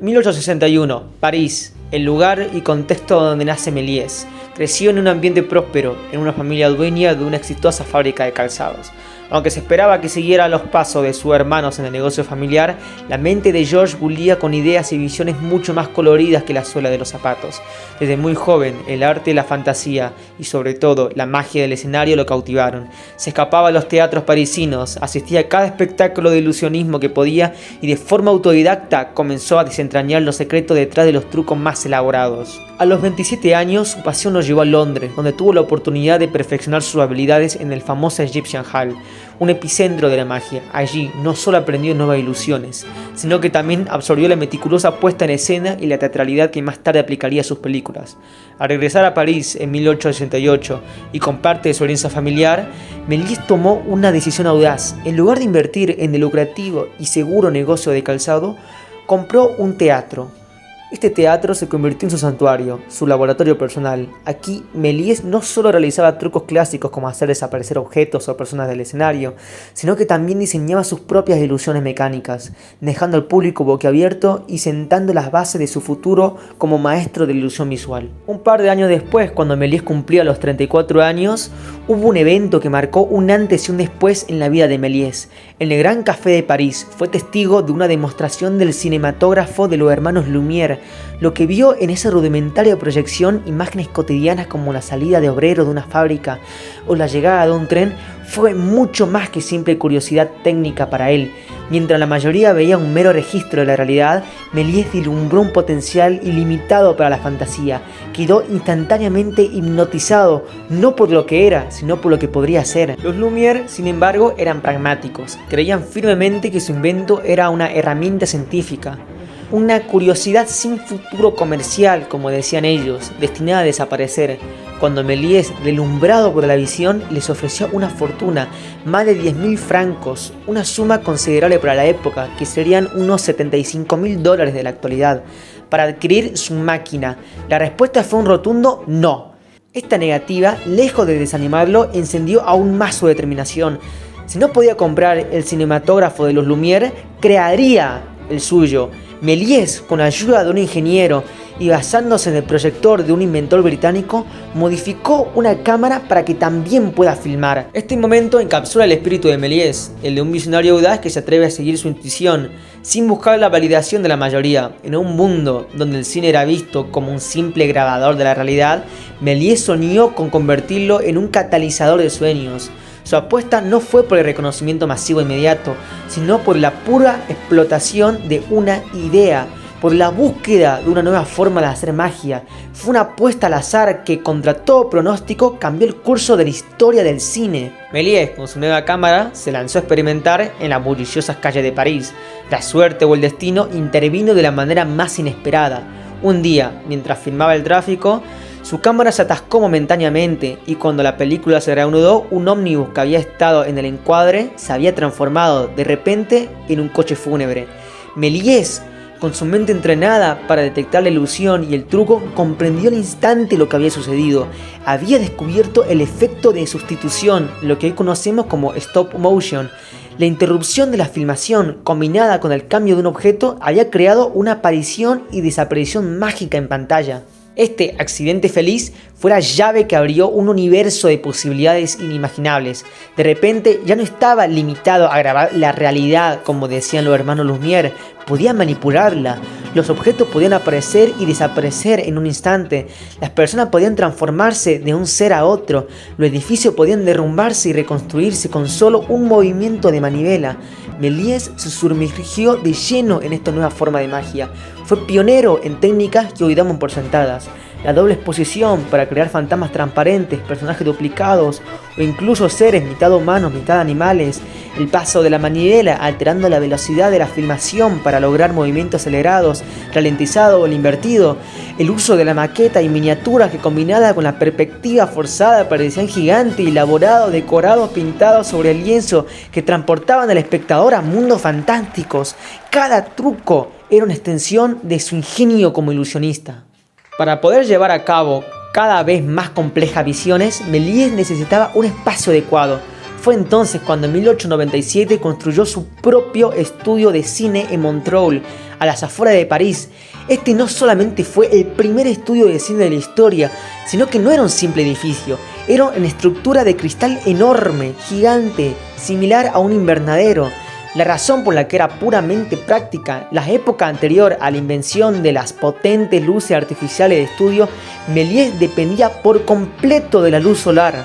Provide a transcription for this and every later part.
1861, París, el lugar y contexto donde nace Méliès. Creció en un ambiente próspero, en una familia dueña de una exitosa fábrica de calzados. Aunque se esperaba que siguiera los pasos de sus hermanos en el negocio familiar, la mente de George bullía con ideas y visiones mucho más coloridas que la suela de los zapatos. Desde muy joven, el arte y la fantasía, y sobre todo la magia del escenario, lo cautivaron. Se escapaba a los teatros parisinos, asistía a cada espectáculo de ilusionismo que podía y de forma autodidacta comenzó a desentrañar los secretos detrás de los trucos más elaborados. A los 27 años, su pasión lo llevó a Londres, donde tuvo la oportunidad de perfeccionar sus habilidades en el famoso Egyptian Hall, un epicentro de la magia. Allí no solo aprendió nuevas ilusiones, sino que también absorbió la meticulosa puesta en escena y la teatralidad que más tarde aplicaría a sus películas. Al regresar a París en 1868 y con parte de su herencia familiar, Méliès tomó una decisión audaz. En lugar de invertir en el lucrativo y seguro negocio de calzado, compró un teatro. Este teatro se convirtió en su santuario, su laboratorio personal. Aquí, Méliès no solo realizaba trucos clásicos como hacer desaparecer objetos o personas del escenario, sino que también diseñaba sus propias ilusiones mecánicas, dejando al público boquiabierto y sentando las bases de su futuro como maestro de la ilusión visual. Un par de años después, cuando Méliès cumplía los 34 años, hubo un evento que marcó un antes y un después en la vida de Méliès. En el Gran Café de París fue testigo de una demostración del cinematógrafo de los hermanos Lumière. Lo que vio en esa rudimentaria proyección, imágenes cotidianas como la salida de obreros de una fábrica o la llegada de un tren, fue mucho más que simple curiosidad técnica para él. Mientras la mayoría veía un mero registro de la realidad, Méliès vislumbró un potencial ilimitado para la fantasía. Quedó instantáneamente hipnotizado, no por lo que era, sino por lo que podría ser. Los Lumière, sin embargo, eran pragmáticos. Creían firmemente que su invento era una herramienta científica, una curiosidad sin futuro comercial, como decían ellos, destinada a desaparecer. Cuando Méliès, deslumbrado por la visión, les ofreció una fortuna, más de 10.000 francos, una suma considerable para la época, que serían unos $75.000 de la actualidad, para adquirir su máquina, la respuesta fue un rotundo no. Esta negativa, lejos de desanimarlo, encendió aún más su determinación. Si no podía comprar el cinematógrafo de los Lumière, crearía el suyo. Méliès, con ayuda de un ingeniero y basándose en el proyector de un inventor británico, modificó una cámara para que también pueda filmar. Este momento encapsula el espíritu de Méliès, el de un visionario audaz que se atreve a seguir su intuición, sin buscar la validación de la mayoría. En un mundo donde el cine era visto como un simple grabador de la realidad, Méliès soñó con convertirlo en un catalizador de sueños. Su apuesta no fue por el reconocimiento masivo inmediato, sino por la pura explotación de una idea, por la búsqueda de una nueva forma de hacer magia. Fue una apuesta al azar que, contra todo pronóstico, cambió el curso de la historia del cine. Méliès, con su nueva cámara, se lanzó a experimentar en las bulliciosas calles de París. La suerte o el destino intervino de la manera más inesperada. Un día, mientras filmaba el tráfico, su cámara se atascó momentáneamente y cuando la película se reanudó, un ómnibus que había estado en el encuadre se había transformado de repente en un coche fúnebre. Méliès, con su mente entrenada para detectar la ilusión y el truco, comprendió al instante lo que había sucedido. Había descubierto el efecto de sustitución, lo que hoy conocemos como stop motion. La interrupción de la filmación, combinada con el cambio de un objeto, había creado una aparición y desaparición mágica en pantalla. Este accidente feliz fue la llave que abrió un universo de posibilidades inimaginables. De repente ya no estaba limitado a grabar la realidad, como decían los hermanos Lumière, podía manipularla. Los objetos podían aparecer y desaparecer en un instante. Las personas podían transformarse de un ser a otro. Los edificios podían derrumbarse y reconstruirse con solo un movimiento de manivela. Méliès se sumergió de lleno en esta nueva forma de magia. Fue pionero en técnicas que hoy damos por sentadas. La doble exposición para crear fantasmas transparentes, personajes duplicados o incluso seres mitad humanos, mitad animales. El paso de la manivela alterando la velocidad de la filmación para lograr movimientos acelerados, ralentizado o invertido. El uso de la maqueta y miniaturas que combinada con la perspectiva forzada parecían gigantes y elaborados, decorados, pintados sobre el lienzo que transportaban al espectador a mundos fantásticos. Cada truco era una extensión de su ingenio como ilusionista. Para poder llevar a cabo cada vez más complejas visiones, Méliès necesitaba un espacio adecuado. Fue entonces cuando en 1897 construyó su propio estudio de cine en Montreuil. a las afueras de París. Este no solamente fue el primer estudio de cine de la historia, sino que no era un simple edificio, era una estructura de cristal enorme, gigante, similar a un invernadero. La razón por la que era puramente práctica, la época anterior a la invención de las potentes luces artificiales de estudio, Méliès dependía por completo de la luz solar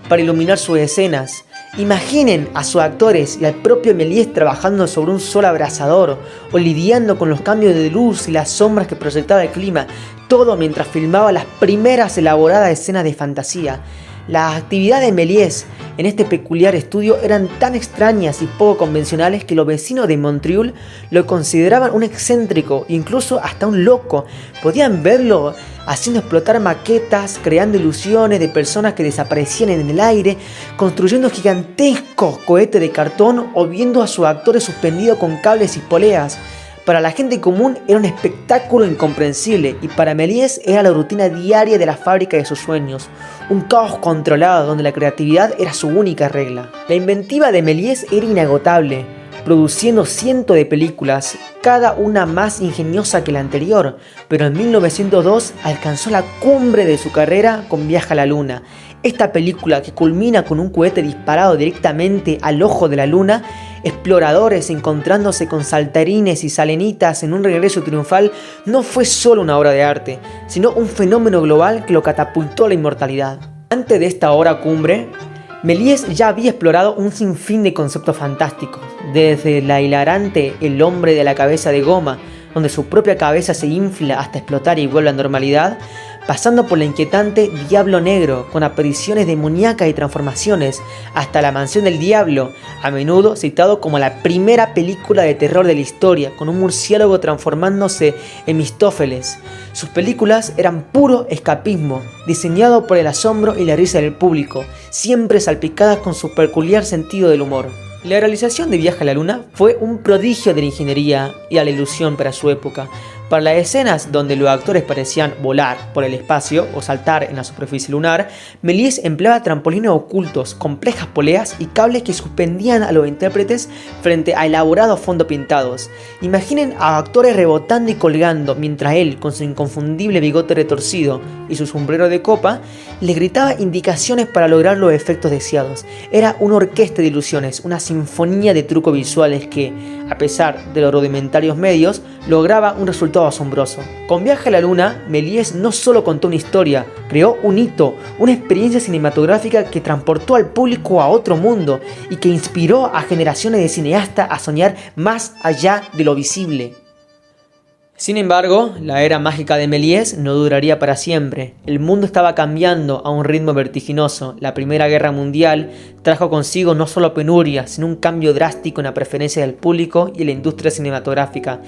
para iluminar sus escenas. Imaginen a sus actores y al propio Méliès trabajando sobre un sol abrasador o lidiando con los cambios de luz y las sombras que proyectaba el clima, todo mientras filmaba las primeras elaboradas escenas de fantasía. Las actividades de Méliès en este peculiar estudio eran tan extrañas y poco convencionales que los vecinos de Montreuil lo consideraban un excéntrico, incluso hasta un loco. Podían verlo haciendo explotar maquetas, creando ilusiones de personas que desaparecían en el aire, construyendo gigantescos cohetes de cartón o viendo a sus actores suspendidos con cables y poleas. Para la gente común era un espectáculo incomprensible y para Méliès era la rutina diaria de la fábrica de sus sueños, un caos controlado donde la creatividad era su única regla. La inventiva de Méliès era inagotable, produciendo cientos de películas, cada una más ingeniosa que la anterior, pero en 1902 alcanzó la cumbre de su carrera con Viaje a la Luna. Esta película, que culmina con un cohete disparado directamente al ojo de la luna, exploradores encontrándose con saltarines y salenitas en un regreso triunfal, no fue solo una obra de arte, sino un fenómeno global que lo catapultó a la inmortalidad. Antes de esta obra cumbre, Méliès ya había explorado un sinfín de conceptos fantásticos, desde la hilarante El hombre de la cabeza de goma, donde su propia cabeza se infla hasta explotar y vuelve a la normalidad, pasando por la inquietante Diablo Negro, con apariciones demoníacas y transformaciones, hasta La Mansión del Diablo, a menudo citado como la primera película de terror de la historia, con un murciélago transformándose en Mistófeles. Sus películas eran puro escapismo, diseñado por el asombro y la risa del público, siempre salpicadas con su peculiar sentido del humor. La realización de Viaje a la Luna fue un prodigio de la ingeniería y a la ilusión para su época. Para las escenas donde los actores parecían volar por el espacio o saltar en la superficie lunar, Méliès empleaba trampolines ocultos, complejas poleas y cables que suspendían a los intérpretes frente a elaborados fondos pintados. Imaginen a actores rebotando y colgando mientras él, con su inconfundible bigote retorcido y su sombrero de copa, les gritaba indicaciones para lograr los efectos deseados. Era una orquesta de ilusiones, una sinfonía de trucos visuales que, a pesar de los rudimentarios medios, lograba un resultado asombroso. Con Viaje a la Luna, Méliès no solo contó una historia, creó un hito, una experiencia cinematográfica que transportó al público a otro mundo y que inspiró a generaciones de cineastas a soñar más allá de lo visible. Sin embargo, la era mágica de Méliès no duraría para siempre. El mundo estaba cambiando a un ritmo vertiginoso. La Primera Guerra Mundial trajo consigo no solo penuria, sino un cambio drástico en la preferencia del público y en la industria cinematográfica.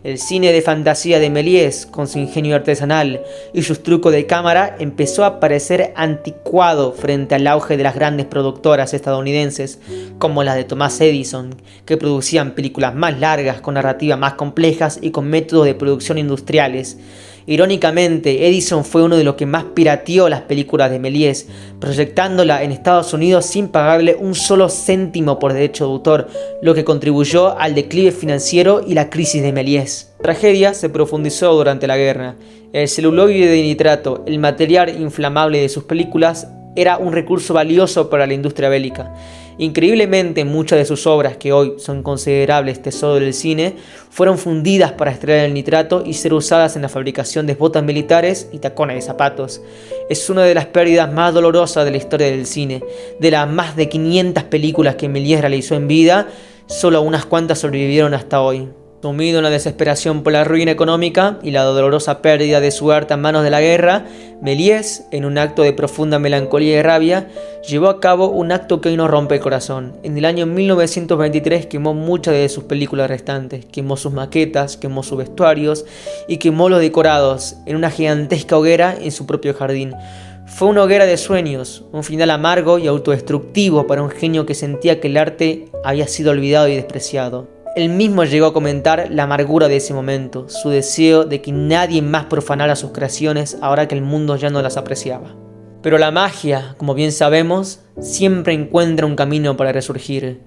El cine de fantasía de Méliès, con su ingenio artesanal y sus trucos de cámara, empezó a parecer anticuado frente al auge de las grandes productoras estadounidenses, como las de Thomas Edison, que producían películas más largas, con narrativas más complejas y con métodos de producción industriales. Irónicamente, Edison fue uno de los que más pirateó las películas de Méliès, proyectándola en Estados Unidos sin pagarle un solo céntimo por derecho de autor, lo que contribuyó al declive financiero y la crisis de Méliès. La tragedia se profundizó durante la guerra. El celuloide de nitrato, el material inflamable de sus películas, era un recurso valioso para la industria bélica. Increíblemente, muchas de sus obras, que hoy son considerables tesoros del cine, fueron fundidas para extraer el nitrato y ser usadas en la fabricación de botas militares y tacones de zapatos. Es una de las pérdidas más dolorosas de la historia del cine. De las más de 500 películas que Méliès realizó en vida, solo unas cuantas sobrevivieron hasta hoy. Sumido en la desesperación por la ruina económica y la dolorosa pérdida de su arte a manos de la guerra, Méliès, en un acto de profunda melancolía y rabia, llevó a cabo un acto que hoy nos rompe el corazón. En el año 1923 quemó muchas de sus películas restantes, quemó sus maquetas, quemó sus vestuarios y quemó los decorados en una gigantesca hoguera en su propio jardín. Fue una hoguera de sueños, un final amargo y autodestructivo para un genio que sentía que el arte había sido olvidado y despreciado. Él mismo llegó a comentar la amargura de ese momento, su deseo de que nadie más profanara sus creaciones ahora que el mundo ya no las apreciaba. Pero la magia, como bien sabemos, siempre encuentra un camino para resurgir.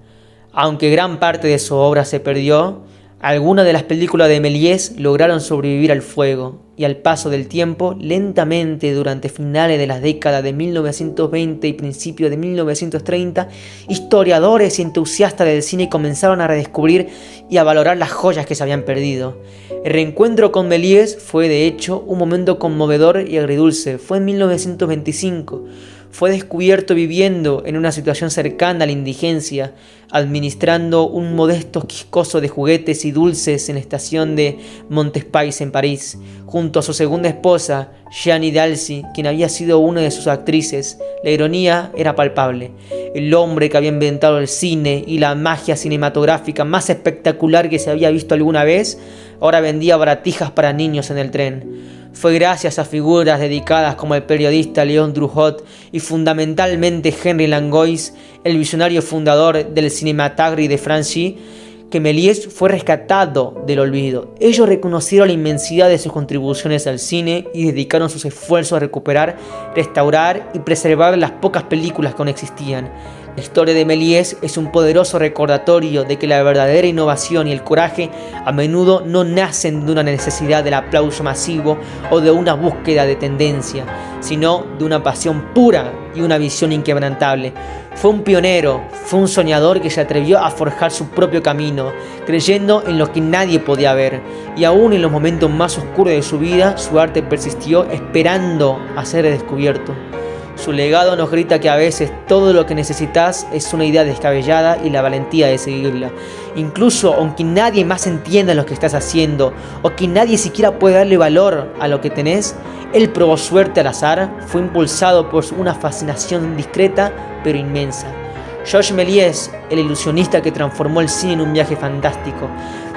Aunque gran parte de su obra se perdió, Algunas de las películas de Méliès lograron sobrevivir al fuego y al paso del tiempo, lentamente durante finales de las décadas de 1920 y principios de 1930, historiadores y entusiastas del cine comenzaron a redescubrir y a valorar las joyas que se habían perdido. El reencuentro con Méliès fue de hecho un momento conmovedor y agridulce. Fue en 1925. Fue descubierto viviendo en una situación cercana a la indigencia, administrando un modesto quiscoso de juguetes y dulces en la estación de Montespace en París, junto a su segunda esposa, Jeanne d'Alcy, quien había sido una de sus actrices. La ironía era palpable. El hombre que había inventado el cine y la magia cinematográfica más espectacular que se había visto alguna vez, ahora vendía baratijas para niños en el tren. Fue gracias a figuras dedicadas como el periodista Léon Drouot y fundamentalmente Henry Langlois, el visionario fundador del Cinémathèque de Franchi, que Méliès fue rescatado del olvido. Ellos reconocieron la inmensidad de sus contribuciones al cine y dedicaron sus esfuerzos a recuperar, restaurar y preservar las pocas películas que aún existían. La historia de Méliès es un poderoso recordatorio de que la verdadera innovación y el coraje a menudo no nacen de una necesidad del aplauso masivo o de una búsqueda de tendencia, sino de una pasión pura y una visión inquebrantable. Fue un pionero, fue un soñador que se atrevió a forjar su propio camino, creyendo en lo que nadie podía ver, y aún en los momentos más oscuros de su vida, su arte persistió esperando a ser descubierto. Su legado nos grita que a veces todo lo que necesitas es una idea descabellada y la valentía de seguirla. Incluso aunque nadie más entienda lo que estás haciendo o que nadie siquiera pueda darle valor a lo que tenés, él probó suerte al azar, fue impulsado por una fascinación discreta pero inmensa. Georges Méliès, el ilusionista que transformó el cine en un viaje fantástico,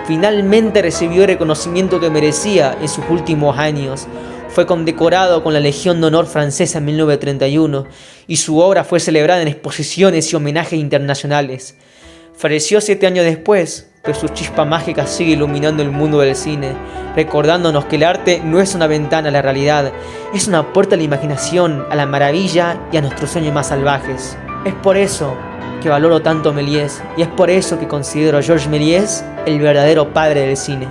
finalmente recibió el reconocimiento que merecía en sus últimos años. Fue condecorado con la Legión de Honor francesa en 1931 y su obra fue celebrada en exposiciones y homenajes internacionales. Falleció 7 años después, pero su chispa mágica sigue iluminando el mundo del cine, recordándonos que el arte no es una ventana a la realidad, es una puerta a la imaginación, a la maravilla y a nuestros sueños más salvajes. Es por eso que valoro tanto a Méliès y es por eso que considero a Georges Méliès el verdadero padre del cine.